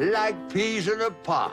like peas in a pod.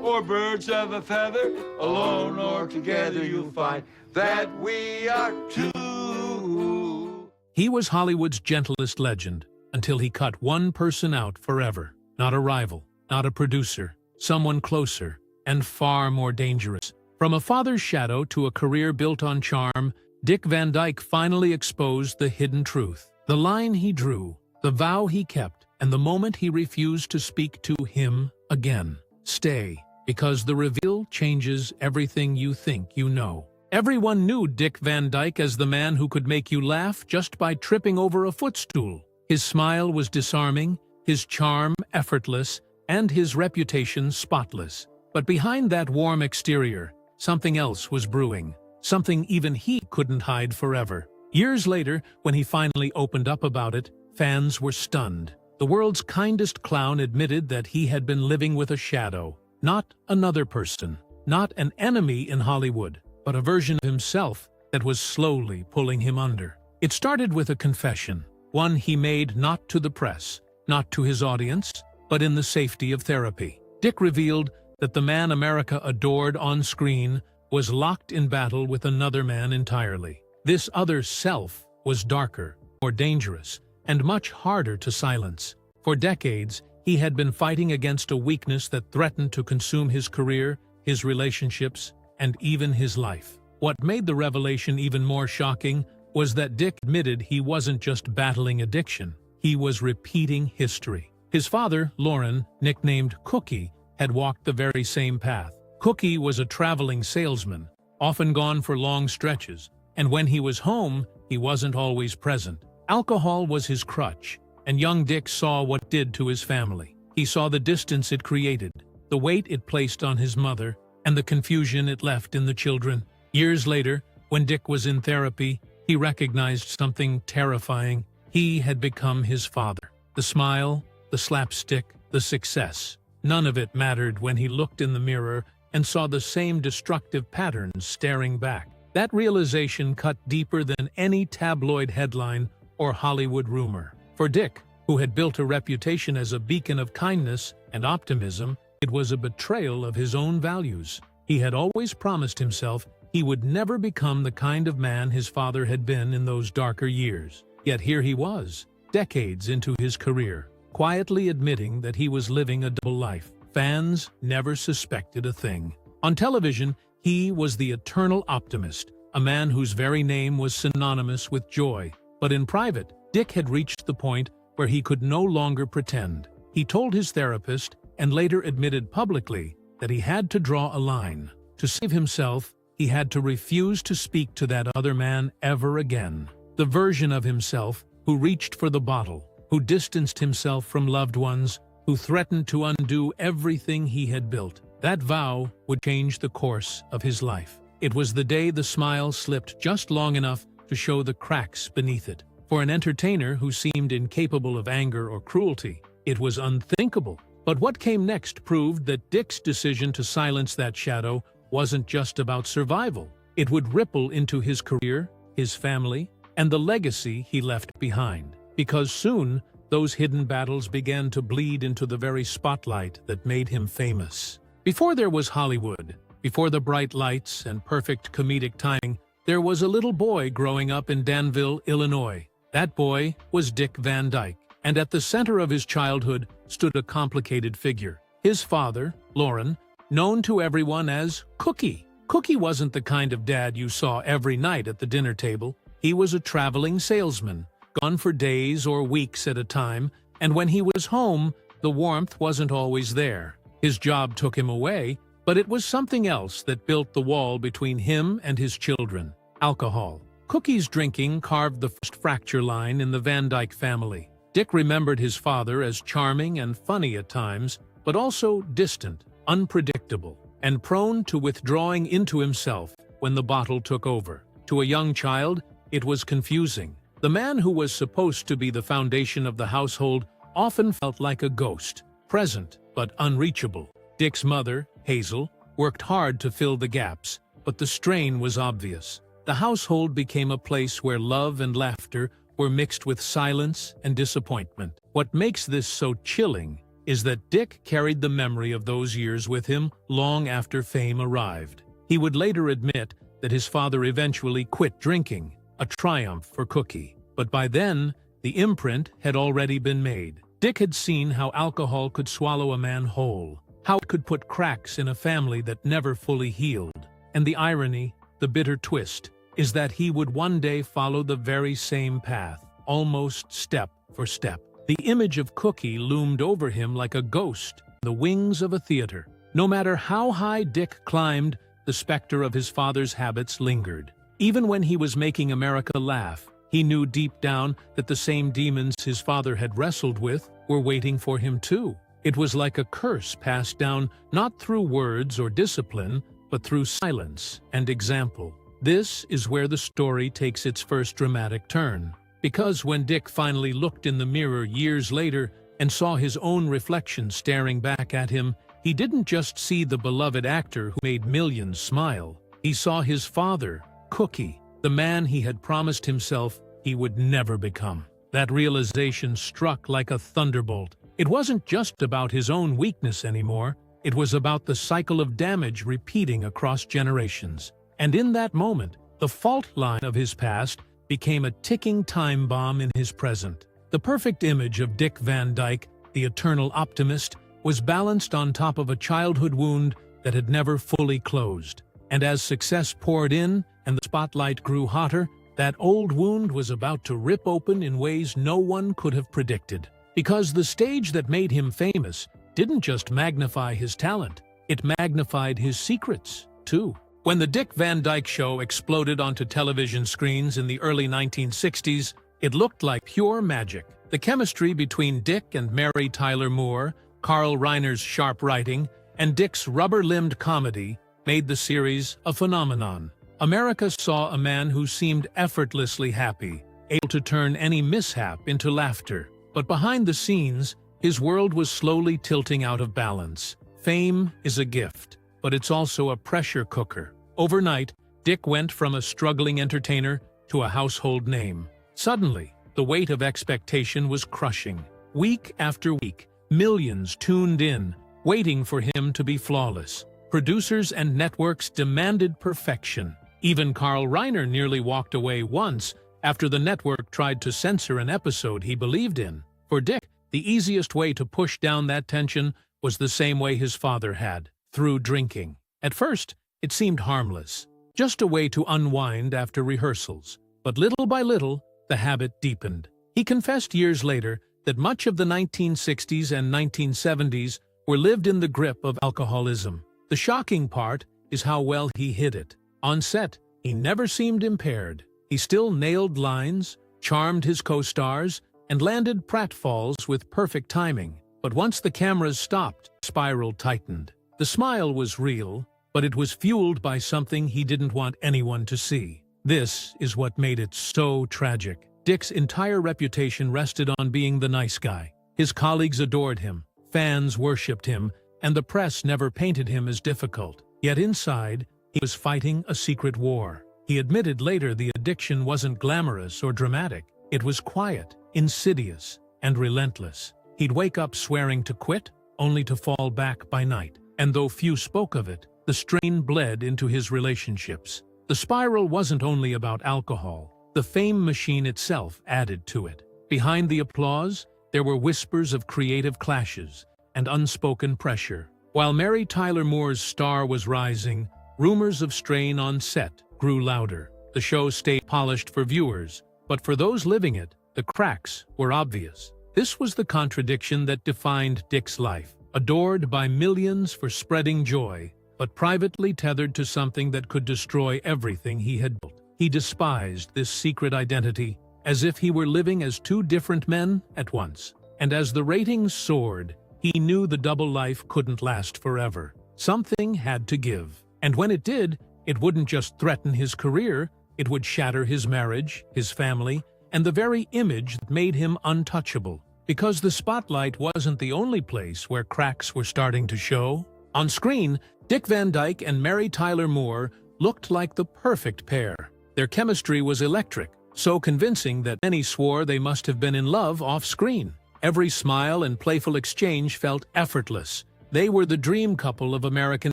Or birds of a feather, alone or together you'll find that we are two. He was Hollywood's gentlest legend until he cut one person out forever. Not a rival, not a producer, someone closer and far more dangerous. From a father's shadow to a career built on charm, Dick Van Dyke finally exposed the hidden truth. The line he drew, the vow he kept, and the moment he refused to speak to him again. Stay, because the reveal changes everything you think you know. Everyone knew Dick Van Dyke as the man who could make you laugh just by tripping over a footstool. His smile was disarming, his charm effortless, and his reputation spotless. But behind that warm exterior, something else was brewing. Something even he couldn't hide forever. Years later, when he finally opened up about it, fans were stunned. The world's kindest clown admitted that he had been living with a shadow. Not another person, not an enemy in Hollywood, but a version of himself that was slowly pulling him under. It started with a confession, one he made not to the press, not to his audience, but in the safety of therapy. Dick revealed that the man America adored on screen was locked in battle with another man entirely. This other self was darker, more dangerous, and much harder to silence. For decades, he had been fighting against a weakness that threatened to consume his career, his relationships, and even his life. What made the revelation even more shocking was that Dick admitted he wasn't just battling addiction, he was repeating history. His father, Lauren, nicknamed Cookie, had walked the very same path. Cookie was a traveling salesman, often gone for long stretches, and when he was home, he wasn't always present. Alcohol was his crutch, and young Dick saw what it did to his family. He saw the distance it created, the weight it placed on his mother, and the confusion it left in the children. Years later, when Dick was in therapy, he recognized something terrifying. He had become his father. The smile, the slapstick, the success. None of it mattered when he looked in the mirror and saw the same destructive patterns staring back. That realization cut deeper than any tabloid headline or Hollywood rumor. For Dick, who had built a reputation as a beacon of kindness and optimism, it was a betrayal of his own values. He had always promised himself he would never become the kind of man his father had been in those darker years. Yet here he was, decades into his career, quietly admitting that he was living a double life. Fans never suspected a thing. On television, he was the eternal optimist, a man whose very name was synonymous with joy. But in private, Dick had reached the point where he could no longer pretend. He told his therapist, and later admitted publicly, that he had to draw a line. To save himself, he had to refuse to speak to that other man ever again. The version of himself who reached for the bottle, who distanced himself from loved ones, who threatened to undo everything he had built. That vow would change the course of his life. It was the day the smile slipped just long enough to show the cracks beneath it. For an entertainer who seemed incapable of anger or cruelty, it was unthinkable. But what came next proved that Dick's decision to silence that shadow wasn't just about survival. It would ripple into his career, his family, and the legacy he left behind. Because soon, those hidden battles began to bleed into the very spotlight that made him famous. Before there was Hollywood, before the bright lights and perfect comedic timing, there was a little boy growing up in Danville, Illinois. That boy was Dick Van Dyke, and at the center of his childhood stood a complicated figure. His father, Lauren, known to everyone as Cookie. Cookie wasn't the kind of dad you saw every night at the dinner table. He was a traveling salesman, gone for days or weeks at a time, and when he was home, the warmth wasn't always there. His job took him away, but it was something else that built the wall between him and his children: alcohol. Cookie's drinking carved the first fracture line in the Van Dyke family. Dick remembered his father as charming and funny at times, but also distant, unpredictable, and prone to withdrawing into himself when the bottle took over. To a young child, it was confusing. The man who was supposed to be the foundation of the household often felt like a ghost, present but unreachable. Dick's mother, Hazel, worked hard to fill the gaps, but the strain was obvious. The household became a place where love and laughter were mixed with silence and disappointment. What makes this so chilling is that Dick carried the memory of those years with him long after fame arrived. He would later admit that his father eventually quit drinking, a triumph for Cookie. But by then, the imprint had already been made. Dick had seen how alcohol could swallow a man whole, how it could put cracks in a family that never fully healed. And the irony, the bitter twist, is that he would one day follow the very same path, almost step for step. The image of Cookie loomed over him like a ghost, the wings of a theater. No matter how high Dick climbed, the specter of his father's habits lingered. Even when he was making America laugh, he knew deep down that the same demons his father had wrestled with were waiting for him too. It was like a curse passed down not through words or discipline, but through silence and example. This is where the story takes its first dramatic turn. Because when Dick finally looked in the mirror years later and saw his own reflection staring back at him, he didn't just see the beloved actor who made millions smile. He saw his father, Cookie, the man he had promised himself he would never become. That realization struck like a thunderbolt. It wasn't just about his own weakness anymore. It was about the cycle of damage repeating across generations. And in that moment, the fault line of his past became a ticking time bomb in his present. The perfect image of Dick Van Dyke, the eternal optimist, was balanced on top of a childhood wound that had never fully closed. And as success poured in and the spotlight grew hotter, that old wound was about to rip open in ways no one could have predicted. Because the stage that made him famous didn't just magnify his talent, it magnified his secrets, too. When the Dick Van Dyke Show exploded onto television screens in the early 1960s, it looked like pure magic. The chemistry between Dick and Mary Tyler Moore, Carl Reiner's sharp writing, and Dick's rubber-limbed comedy made the series a phenomenon. America saw a man who seemed effortlessly happy, able to turn any mishap into laughter. But behind the scenes, his world was slowly tilting out of balance. Fame is a gift, but it's also a pressure cooker. Overnight, Dick went from a struggling entertainer to a household name. Suddenly, the weight of expectation was crushing. Week after week, millions tuned in, waiting for him to be flawless. Producers and networks demanded perfection. Even Carl Reiner nearly walked away once after the network tried to censor an episode he believed in. For Dick, the easiest way to push down that tension was the same way his father had, through drinking. At first, it seemed harmless, just a way to unwind after rehearsals. But little by little, the habit deepened. He confessed years later that much of the 1960s and 1970s were lived in the grip of alcoholism. The shocking part is how well he hid it. On set, he never seemed impaired. He still nailed lines, charmed his co-stars, and landed pratfalls with perfect timing. But once the cameras stopped, the spiral tightened. The smile was real, but it was fueled by something he didn't want anyone to see. This is what made it so tragic. Dick's entire reputation rested on being the nice guy. His colleagues adored him, fans worshipped him, and the press never painted him as difficult. Yet inside, he was fighting a secret war. He admitted later the addiction wasn't glamorous or dramatic. It was quiet, insidious, and relentless. He'd wake up swearing to quit, only to fall back by night. And though few spoke of it, the strain bled into his relationships. The spiral wasn't only about alcohol. The fame machine itself added to it. Behind the applause, there were whispers of creative clashes and unspoken pressure. While Mary Tyler Moore's star was rising, rumors of strain on set grew louder. The show stayed polished for viewers, but for those living it, the cracks were obvious. This was the contradiction that defined Dick's life. Adored by millions for spreading joy, but privately tethered to something that could destroy everything he had built. He despised this secret identity, as if he were living as two different men at once. And as the ratings soared, he knew the double life couldn't last forever. Something had to give. And when it did, it wouldn't just threaten his career, it would shatter his marriage, his family, and the very image that made him untouchable. Because the spotlight wasn't the only place where cracks were starting to show. On screen, Dick Van Dyke and Mary Tyler Moore looked like the perfect pair. Their chemistry was electric, so convincing that many swore they must have been in love off-screen. Every smile and playful exchange felt effortless. They were the dream couple of American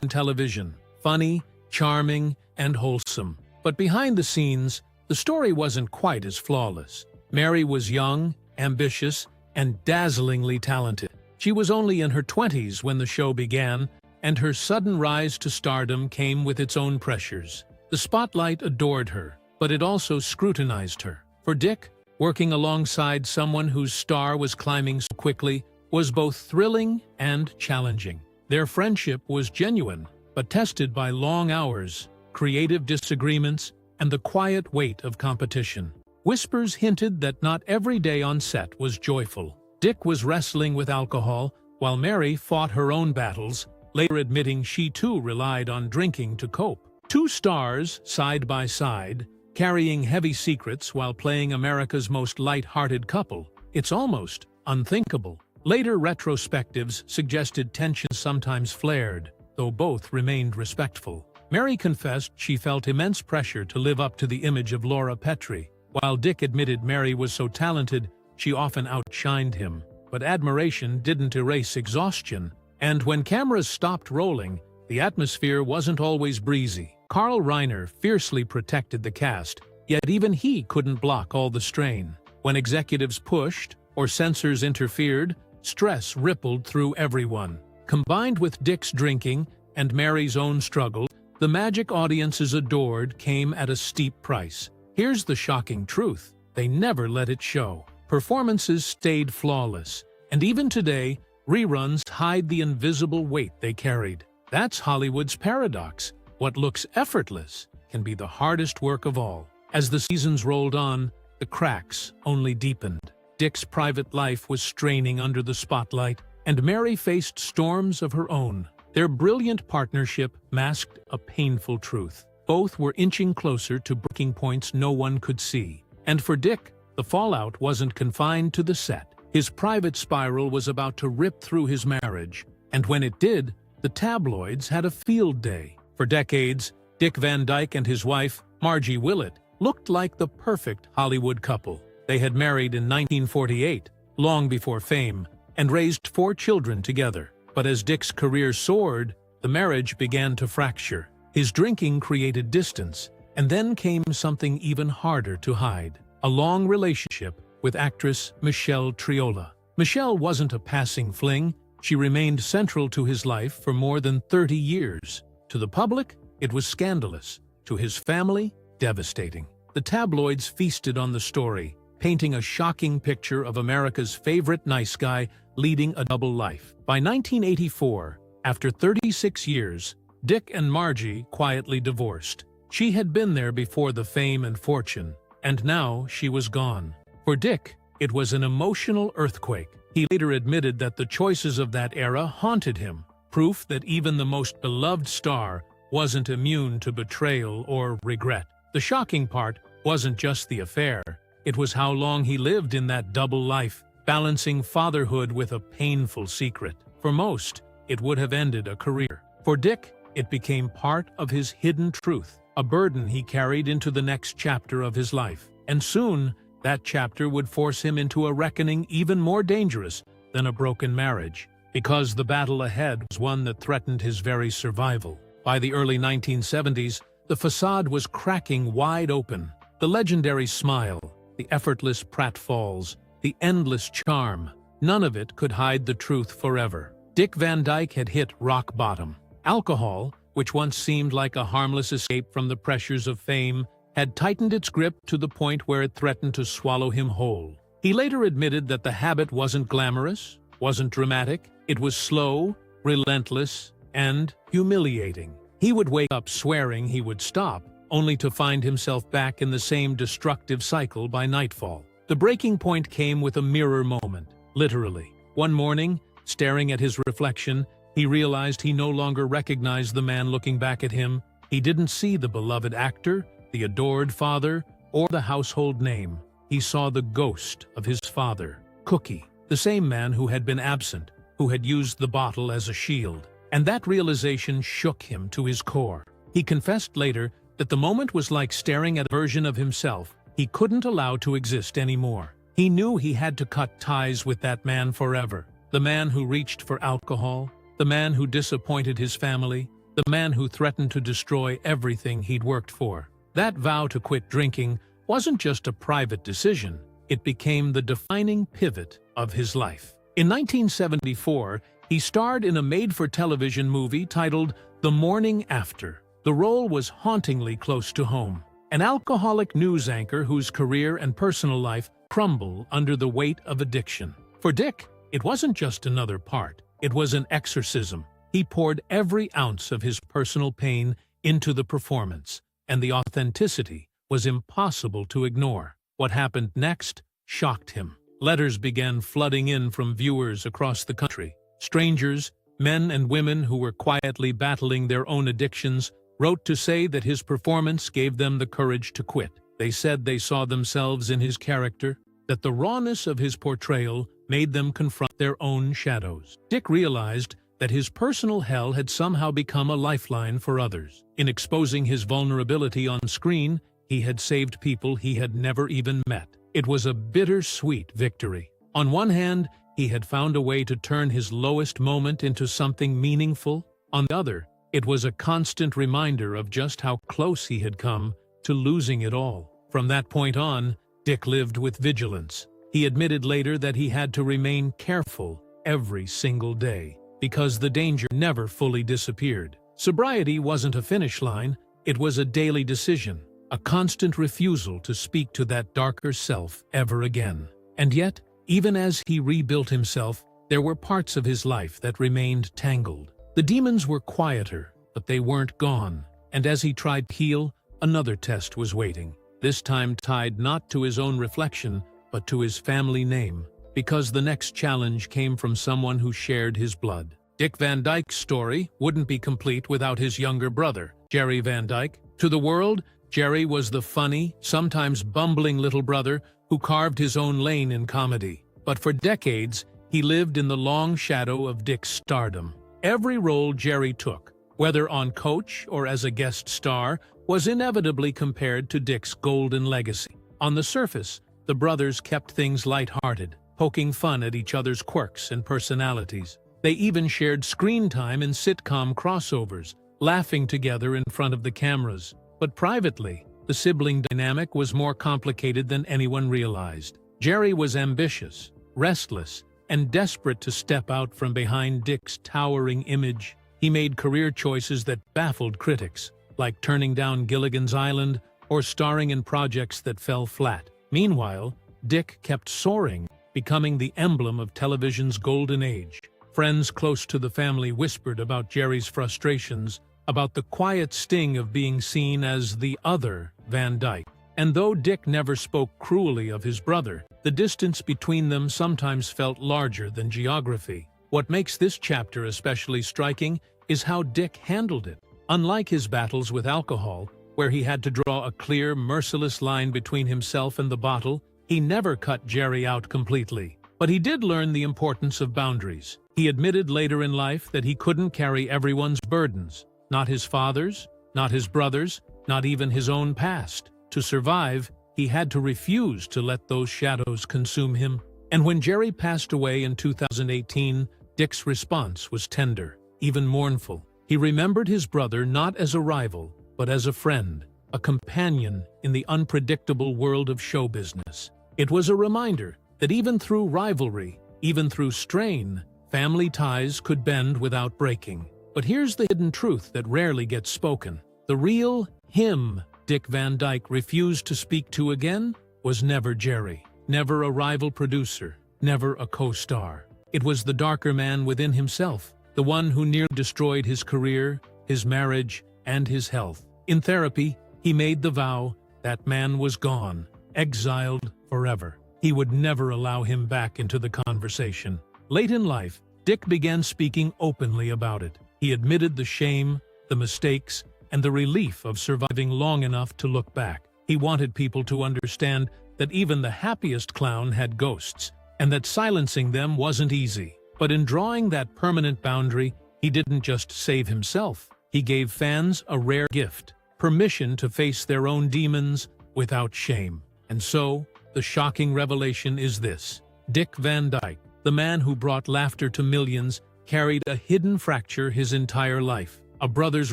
television, funny, charming, and wholesome. But behind the scenes, the story wasn't quite as flawless. Mary was young, ambitious, and dazzlingly talented. She was only in her 20s when the show began, and her sudden rise to stardom came with its own pressures. The spotlight adored her, but it also scrutinized her. For Dick, working alongside someone whose star was climbing so quickly was both thrilling and challenging. Their friendship was genuine, but tested by long hours, creative disagreements, and the quiet weight of competition. Whispers hinted that not every day on set was joyful. Dick was wrestling with alcohol, while Mary fought her own battles, later admitting she too relied on drinking to cope. Two stars, side by side, carrying heavy secrets while playing America's most light-hearted couple. It's almost unthinkable. Later retrospectives suggested tension sometimes flared, though both remained respectful. Mary confessed she felt immense pressure to live up to the image of Laura Petrie, while Dick admitted Mary was so talented she often outshined him. But admiration didn't erase exhaustion, and when cameras stopped rolling, the atmosphere wasn't always breezy. Carl Reiner fiercely protected the cast, yet even he couldn't block all the strain. When executives pushed or censors interfered, stress rippled through everyone. Combined with Dick's drinking and Mary's own struggle, the magic audiences adored came at a steep price. Here's the shocking truth: they never let it show. Performances stayed flawless, and even today, reruns hide the invisible weight they carried. That's Hollywood's paradox. What looks effortless can be the hardest work of all. As the seasons rolled on, the cracks only deepened. Dick's private life was straining under the spotlight, and Mary faced storms of her own. Their brilliant partnership masked a painful truth. Both were inching closer to breaking points no one could see. And for Dick, the fallout wasn't confined to the set. His private spiral was about to rip through his marriage, and when it did, the tabloids had a field day. For decades, Dick Van Dyke and his wife, Margie Willett, looked like the perfect Hollywood couple. They had married in 1948, long before fame, and raised 4 children together. But as Dick's career soared, the marriage began to fracture. His drinking created distance, and then came something even harder to hide: a long relationship with actress Michelle Triola. Michelle wasn't a passing fling. She remained central to his life for more than 30 years. To the public, it was scandalous. To his family, devastating. The tabloids feasted on the story, painting a shocking picture of America's favorite nice guy leading a double life. By 1984, after 36 years, Dick and Margie quietly divorced. She had been there before the fame and fortune, and now she was gone. For Dick, it was an emotional earthquake. He later admitted that the choices of that era haunted him, proof that even the most beloved star wasn't immune to betrayal or regret. The shocking part wasn't just the affair. It was how long he lived in that double life, balancing fatherhood with a painful secret. For most, it would have ended a career. For Dick, it became part of his hidden truth, a burden he carried into the next chapter of his life. And soon, that chapter would force him into a reckoning even more dangerous than a broken marriage, because the battle ahead was one that threatened his very survival. By the early 1970s, the facade was cracking wide open. The legendary smile, the effortless pratfalls, the endless charm, none of it could hide the truth forever. Dick Van Dyke had hit rock bottom. Alcohol, which once seemed like a harmless escape from the pressures of fame, had tightened its grip to the point where it threatened to swallow him whole. He later admitted that the habit wasn't glamorous, wasn't dramatic. It was slow, relentless, and humiliating. He would wake up swearing he would stop, only to find himself back in the same destructive cycle by nightfall. The breaking point came with a mirror moment, literally. One morning, staring at his reflection, he realized he no longer recognized the man looking back at him. He didn't see the beloved actor, the adored father, or the household name. He saw the ghost of his father, Cookie, the same man who had been absent, who had used the bottle as a shield. And that realization shook him to his core. He confessed later that the moment was like staring at a version of himself he couldn't allow to exist anymore. He knew he had to cut ties with that man forever. The man who reached for alcohol, the man who disappointed his family, the man who threatened to destroy everything he'd worked for. That vow to quit drinking wasn't just a private decision, it became the defining pivot of his life. In 1974, he starred in a made-for-television movie titled The Morning After. The role was hauntingly close to home. An alcoholic news anchor whose career and personal life crumble under the weight of addiction. For Dick, it wasn't just another part. It was an exorcism. He poured every ounce of his personal pain into the performance, and the authenticity was impossible to ignore. What happened next shocked him. Letters began flooding in from viewers across the country. Strangers, men and women who were quietly battling their own addictions, wrote to say that his performance gave them the courage to quit. They said they saw themselves in his character, that the rawness of his portrayal made them confront their own shadows. Dick realized that his personal hell had somehow become a lifeline for others. In exposing his vulnerability on screen, he had saved people he had never even met. It was a bittersweet victory. On one hand, he had found a way to turn his lowest moment into something meaningful. On the other, it was a constant reminder of just how close he had come to losing it all. From that point on, Dick lived with vigilance. He admitted later that he had to remain careful every single day, because the danger never fully disappeared. Sobriety wasn't a finish line, it was a daily decision, a constant refusal to speak to that darker self ever again. And yet, even as he rebuilt himself, there were parts of his life that remained tangled. The demons were quieter, but they weren't gone, and as he tried to heal, another test was waiting, this time tied not to his own reflection, but to his family name, because the next challenge came from someone who shared his blood. Dick Van Dyke's story wouldn't be complete without his younger brother, Jerry Van Dyke. To the world, Jerry was the funny, sometimes bumbling little brother who carved his own lane in comedy. But for decades, he lived in the long shadow of Dick's stardom. Every role Jerry took, whether on Coach or as a guest star, was inevitably compared to Dick's golden legacy. On the surface, the brothers kept things lighthearted, poking fun at each other's quirks and personalities. They even shared screen time in sitcom crossovers, laughing together in front of the cameras. But privately, the sibling dynamic was more complicated than anyone realized. Jerry was ambitious, restless, and desperate to step out from behind Dick's towering image. He made career choices that baffled critics, like turning down Gilligan's Island or starring in projects that fell flat. Meanwhile, Dick kept soaring, becoming the emblem of television's golden age. Friends close to the family whispered about Jerry's frustrations, about the quiet sting of being seen as the other Van Dyke. And though Dick never spoke cruelly of his brother, the distance between them sometimes felt larger than geography. What makes this chapter especially striking is how Dick handled it. Unlike his battles with alcohol, where he had to draw a clear, merciless line between himself and the bottle, he never cut Jerry out completely. But he did learn the importance of boundaries. He admitted later in life that he couldn't carry everyone's burdens, not his father's, not his brother's, not even his own past. To survive, he had to refuse to let those shadows consume him. And when Jerry passed away in 2018, Dick's response was tender, even mournful. He remembered his brother not as a rival, but as a friend, a companion in the unpredictable world of show business. It was a reminder that even through rivalry, even through strain, family ties could bend without breaking. But here's the hidden truth that rarely gets spoken. The real him Dick Van Dyke refused to speak to again was never Jerry, never a rival producer, never a co-star. It was the darker man within himself, the one who nearly destroyed his career, his marriage, and his health. In therapy, he made the vow that man was gone, exiled forever. He would never allow him back into the conversation. Late in life, Dick began speaking openly about it. He admitted the shame, the mistakes, and the relief of surviving long enough to look back. He wanted people to understand that even the happiest clown had ghosts, and that silencing them wasn't easy. But in drawing that permanent boundary, he didn't just save himself. He gave fans a rare gift, permission to face their own demons without shame. And so, The shocking revelation is this: Dick Van Dyke, the man who brought laughter to millions, carried a hidden fracture his entire life. A brother's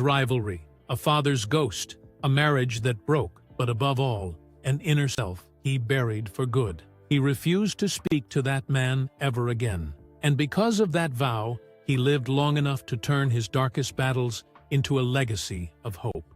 rivalry, a father's ghost, a marriage that broke, but above all, an inner self he buried for good. He refused to speak to that man ever again. And because of that vow, he lived long enough to turn his darkest battles into a legacy of hope.